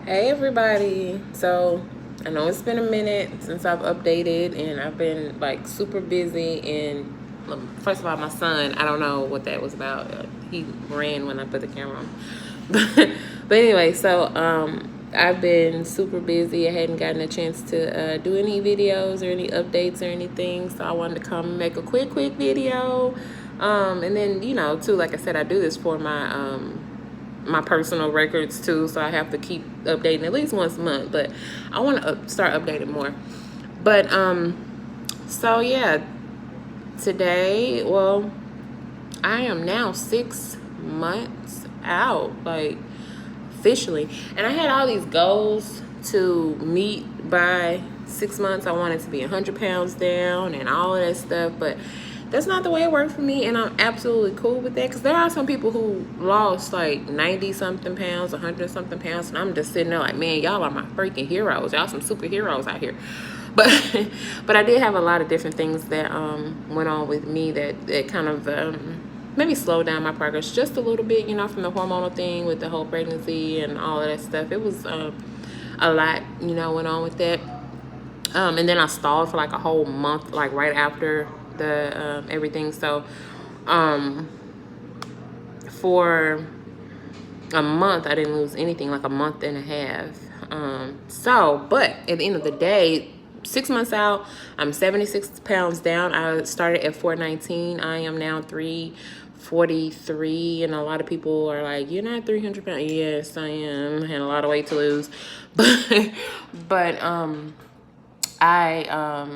Hey everybody. So I know it's been a minute since I've updated and I've been like super busy and first of all my son, I don't know what that was about. He ran when I put the camera on. But anyway, so I've been super busy. I hadn't gotten a chance to do any videos or any updates or anything. So I wanted to come and make a quick video. And then, too, like I said, I do this for my personal records too, so I have to keep updating at least once a month, but I want to start updating more. But so yeah, today, well, I am now 6 months out, like officially, and I had all these goals to meet by 6 months. I wanted to be 100 pounds down and all of that stuff, but that's not the way it worked for me, and I'm absolutely cool with that, because there are some people who lost like 90 something pounds, 100 something pounds, and I'm just sitting there like, man, y'all are my freaking heroes. Y'all some superheroes out here. But but I did have a lot of different things that went on with me that kind of maybe slow down my progress just a little bit, from the hormonal thing with the whole pregnancy and all of that stuff. It was a lot, went on with that. And then I stalled for like a whole month, like right after the everything. So for a month, I didn't lose anything, like a month and a half. But at the end of the day, 6 months out, I'm 76 pounds down. I started at 419. I am now 343. And a lot of people are like, you're not 300 pounds. Yes, I am. I had a lot of weight to lose. But I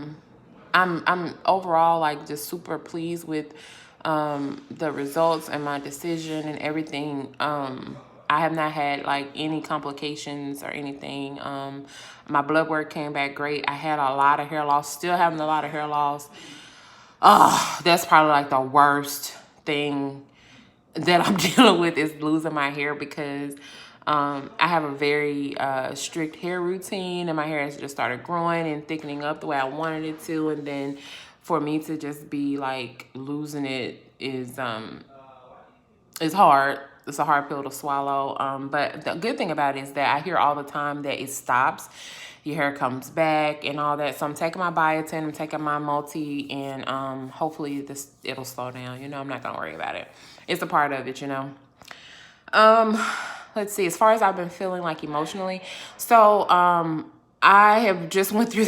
I'm overall like just super pleased with the results and my decision and everything. I have not had like any complications or anything. My blood work came back great. I had a lot of hair loss, still having a lot of hair loss. Oh, that's probably like the worst thing that I'm dealing with is losing my hair, because I have a very strict hair routine, and my hair has just started growing and thickening up the way I wanted it to. And then for me to just be like losing it is hard. It's a hard pill to swallow. But the good thing about it is that I hear all the time that it stops. Your hair comes back and all that. So I'm taking my biotin, I'm taking my multi, and hopefully it'll slow down. I'm not gonna worry about it. It's a part of it. Um, let's see. As far as I've been feeling like emotionally, so I have just went through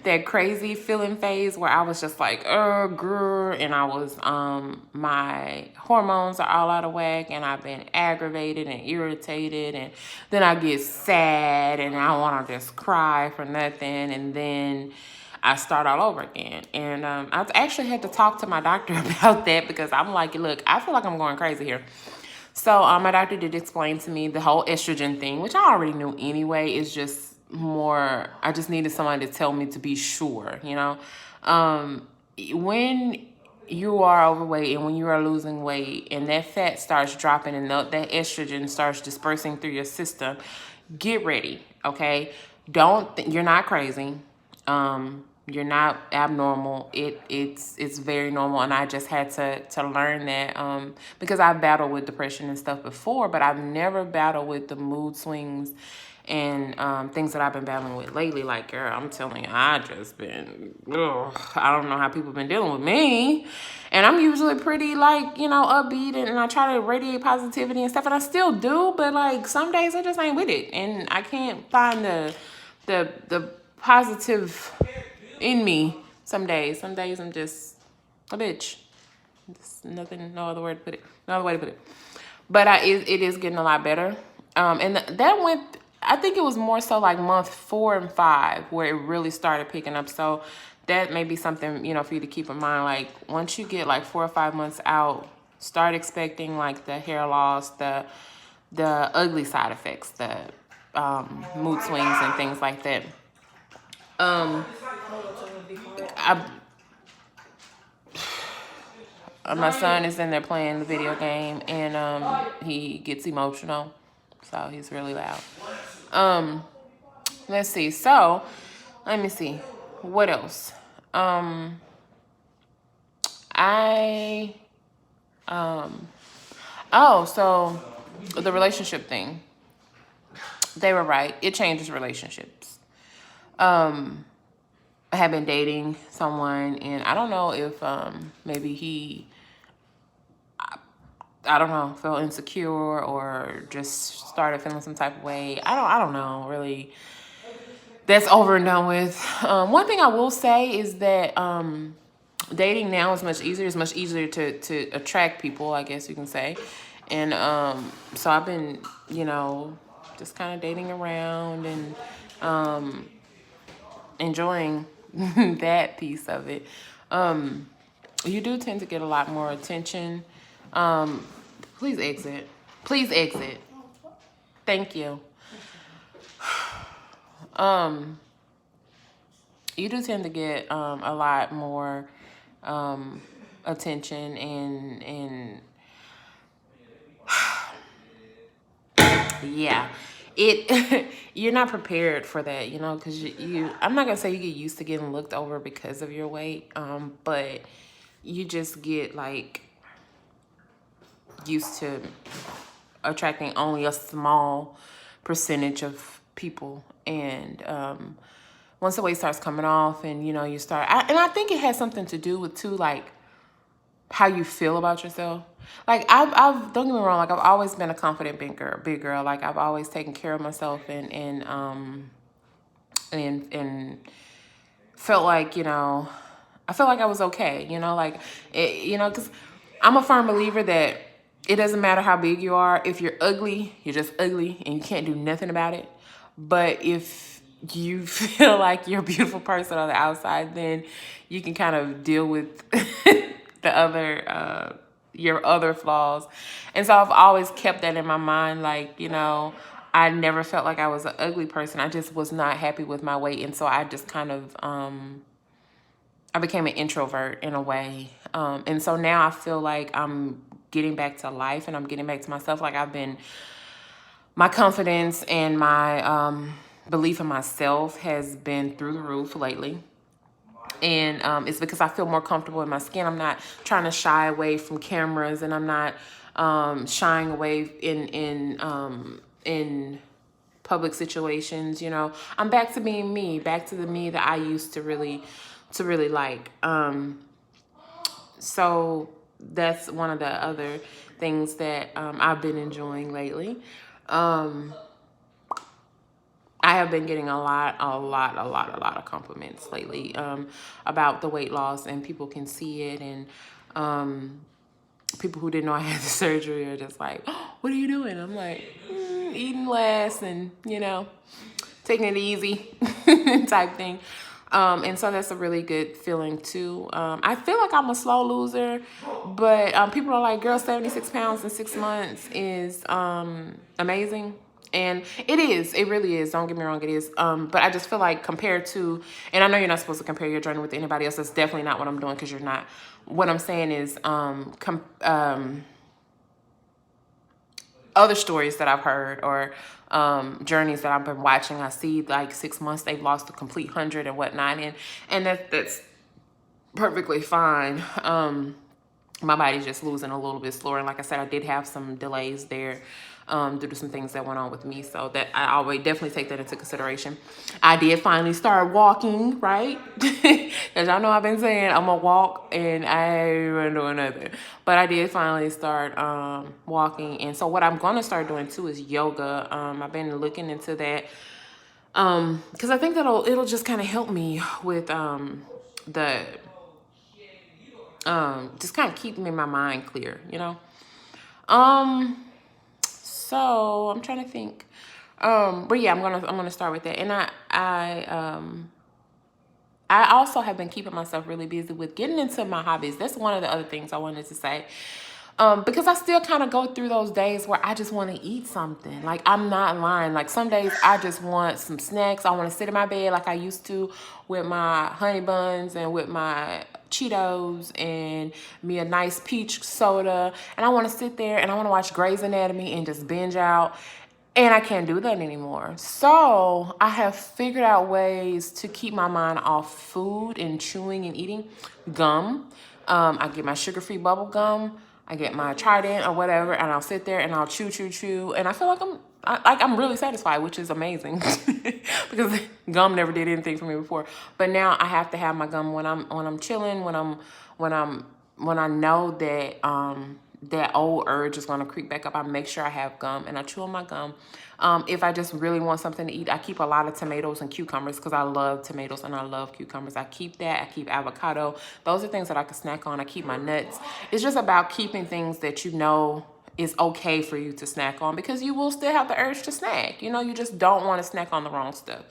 that crazy feeling phase where I was just like, grr, and I was my hormones are all out of whack, and I've been aggravated and irritated, and then I get sad and I want to just cry for nothing, and then I start all over again. And I've actually had to talk to my doctor about that, because I'm like, look, I feel like I'm going crazy here. So my doctor did explain to me the whole estrogen thing, which I already knew anyway. Is just more, I just needed somebody to tell me to be sure. When you are overweight and when you are losing weight and that fat starts dropping and that estrogen starts dispersing through your system, get ready, okay? You're not crazy. You're not abnormal. It's very normal, and I just had to learn that because I've battled with depression and stuff before, but I've never battled with the mood swings and things that I've been battling with lately. Like, girl, I'm telling you, I just been, I don't know how people been dealing with me. And I'm usually pretty like, upbeat, and I try to radiate positivity and stuff, and I still do, but like some days I just ain't with it, and I can't find the positive in me some days. Some days I'm just a bitch. Just nothing, no other word to put it. No other way to put it. But it is getting a lot better. And that went, I think it was more so like month 4 and 5 where it really started picking up. So that may be something, for you to keep in mind. Like once you get like 4 or 5 months out, start expecting like the hair loss, the ugly side effects, the mood swings and things like that. I My son is in there playing the video game, and he gets emotional, so he's really loud. Um, let's see. So, let me see. What else? I so the relationship thing. they were right. It changes relationships. I had been dating someone, and I don't know if maybe he, I don't know, felt insecure or just started feeling some type of way. I don't know, really. That's over and done with. One thing I will say is that dating now is much easier. It's much easier to attract people, I guess you can say. And so I've been, just kind of dating around and enjoying that piece of it. You do tend to get a lot more attention. Please exit. Please exit. Thank you. You do tend to get a lot more attention and yeah, it you're not prepared for that, because you I'm not gonna say you get used to getting looked over because of your weight, but you just get like used to attracting only a small percentage of people. And once the weight starts coming off and you start, and I think it has something to do with too, like how you feel about yourself. Like I've don't get me wrong, like I've always been a confident big girl. Like I've always taken care of myself and felt like, I felt like I was okay, like because I'm a firm believer that it doesn't matter how big you are. If you're ugly, you're just ugly and you can't do nothing about it. But if you feel like you're a beautiful person on the outside, then you can kind of deal with the other, your other flaws. And so I've always kept that in my mind. Like, I never felt like I was an ugly person. I just was not happy with my weight. And so I just kind of, I became an introvert in a way. And so now I feel like I'm getting back to life and I'm getting back to myself. Like my confidence and my belief in myself has been through the roof lately. And it's because I feel more comfortable in my skin. I'm not trying to shy away from cameras, and I'm not shying away in public situations. I'm back to being me, back to the me that I used to really like. So that's one of the other things that I've been enjoying lately. I have been getting a lot of compliments lately about the weight loss, and people can see it. And people who didn't know I had the surgery are just like, oh, what are you doing? I'm like, eating less and, taking it easy type thing. And so that's a really good feeling too. I feel like I'm a slow loser, but people are like, girl, 76 pounds in 6 months is amazing. And it is. It really is. Don't get me wrong, it is. But I just feel like compared to, and I know you're not supposed to compare your journey with anybody else. That's definitely not what I'm doing, because you're not. What I'm saying is other stories that I've heard, or journeys that I've been watching. I see like 6 months they've lost a complete 100 and whatnot, and that's perfectly fine. My body's just losing a little bit slower, and like I said, I did have some delays there due to some things that went on with me, so that I always definitely take that into consideration. I did finally start walking, right? Because y'all know I've been saying I'm gonna walk, and I ain't doing nothing. But I did finally start walking, and so what I'm gonna start doing too is yoga. I've been looking into that because I think it'll just kind of help me with the just kind of keeping my mind clear, So I'm trying to think. But yeah, I'm gonna start with that. And I also have been keeping myself really busy with getting into my hobbies. That's one of the other things I wanted to say. Because I still kind of go through those days where I just want to eat something. Like, I'm not lying. Like, some days I just want some snacks. I want to sit in my bed like I used to with my honey buns and with my Cheetos and me a nice peach soda. And I want to sit there and I want to watch Grey's Anatomy and just binge out. And I can't do that anymore. So I have figured out ways to keep my mind off food and chewing and eating. Gum. I get my sugar-free bubble gum. I get my Trident or whatever, and I'll sit there and I'll chew. And I feel like I'm really satisfied, which is amazing because gum never did anything for me before. But now I have to have my gum when I'm chilling, when I know that that old urge is gonna creep back up. I make sure I have gum and I chew on my gum. If I just really want something to eat, I keep a lot of tomatoes and cucumbers because I love tomatoes and I love cucumbers. I keep that. I keep avocado. Those are things that I can snack on. I keep my nuts. It's just about keeping things that you know is okay for you to snack on, because you will still have the urge to snack. You know, you just don't want to snack on the wrong stuff.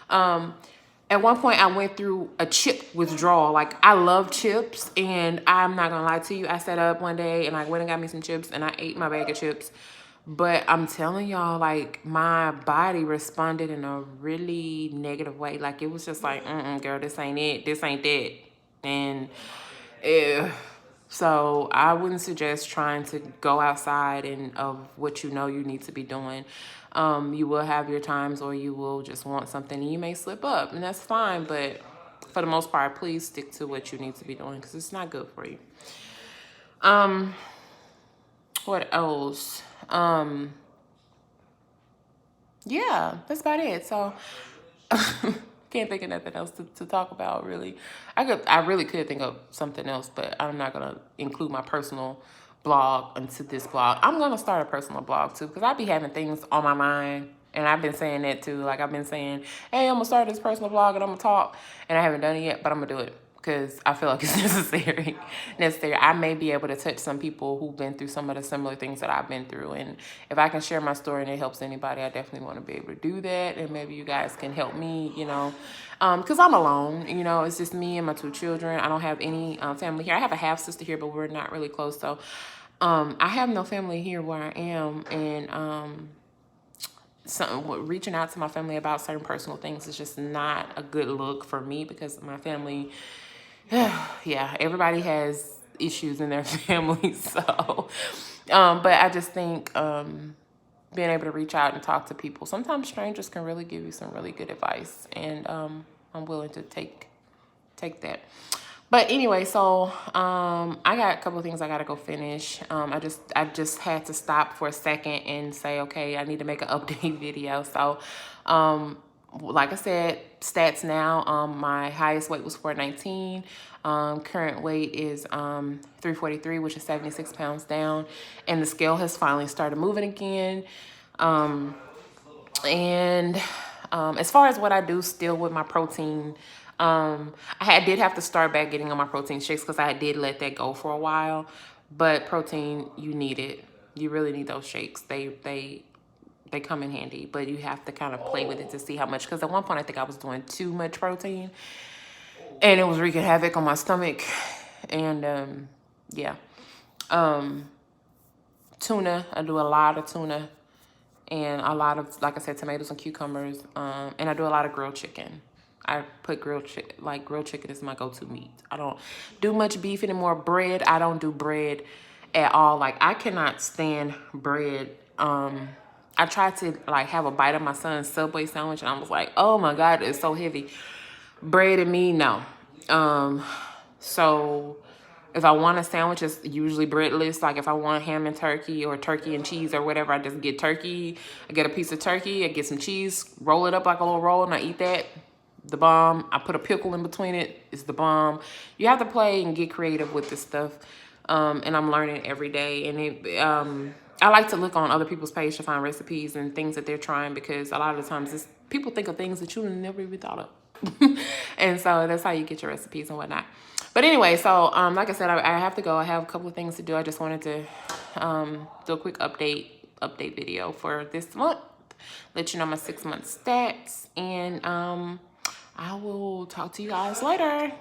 At one point I went through a chip withdrawal. Like, I love chips, and I'm not gonna lie to you, I sat up one day and I went and got me some chips and I ate my bag of chips. But I'm telling y'all, like, my body responded in a really negative way. Like, it was just like, girl, this ain't it, this ain't that. And so I wouldn't suggest trying to go outside and of what you know you need to be doing. You will have your times or you will just want something and you may slip up, and that's fine. But for the most part, please stick to what you need to be doing because it's not good for you. What else? Yeah, that's about it. So can't think of nothing else to talk about, really. I really could think of something else, but I'm not gonna include my personal blog into this blog. I'm gonna start a personal blog too, because I be having things on my mind, and I've been saying that too. Like, I've been saying, hey, I'm gonna start this personal blog and I'm gonna talk, and I haven't done it yet, but I'm gonna do it because I feel like it's necessary. I may be able to touch some people who've been through some of the similar things that I've been through. And if I can share my story and it helps anybody, I definitely want to be able to do that. And maybe you guys can help me, you know, because I'm alone, you know, it's just me and my 2 children. I don't have any family here. I have a half sister here, but we're not really close. So I have no family here where I am. And reaching out to my family about certain personal things is just not a good look for me, because my family, yeah, everybody has issues in their family. So, but I just think being able to reach out and talk to people, sometimes strangers can really give you some really good advice, and I'm willing to take that. But anyway, so I got a couple of things I gotta go finish. I just had to stop for a second and say, okay, I need to make an update video. So like I said, stats now, my highest weight was 419. Current weight is 343, which is 76 pounds down, and the scale has finally started moving again. As far as what I do still with my protein, I did have to start back getting on my protein shakes because I did let that go for a while. But protein, you need it. You really need those shakes. They come in handy, but you have to kind of play with it to see how much. Because at one point, I think I was doing too much protein, and it was wreaking havoc on my stomach. And yeah, tuna. I do a lot of tuna, and a lot of, like I said, tomatoes and cucumbers. And I do a lot of grilled chicken. I put grilled chicken is my go-to meat. I don't do much beef anymore. Bread, I don't do bread at all. Like, I cannot stand bread. I tried to like have a bite of my son's Subway sandwich, and I was like, oh my God, it's so heavy. Bread and me, no. So if I want a sandwich, it's usually breadless. Like, if I want ham and turkey or turkey and cheese or whatever, I just get turkey. I get a piece of turkey, I get some cheese, roll it up like a little roll, and I eat that. The bomb. I put a pickle in between it. It's the bomb. You have to play and get creative with this stuff. And I'm learning every day. And I like to look on other people's page to find recipes and things that they're trying, because a lot of the times people think of things that you never even thought of. And so that's how you get your recipes and whatnot. But anyway, so like I said, I have to go. I have a couple of things to do. I just wanted to do a quick update video for this month. Let you know my 6-month stats. And I will talk to you guys later.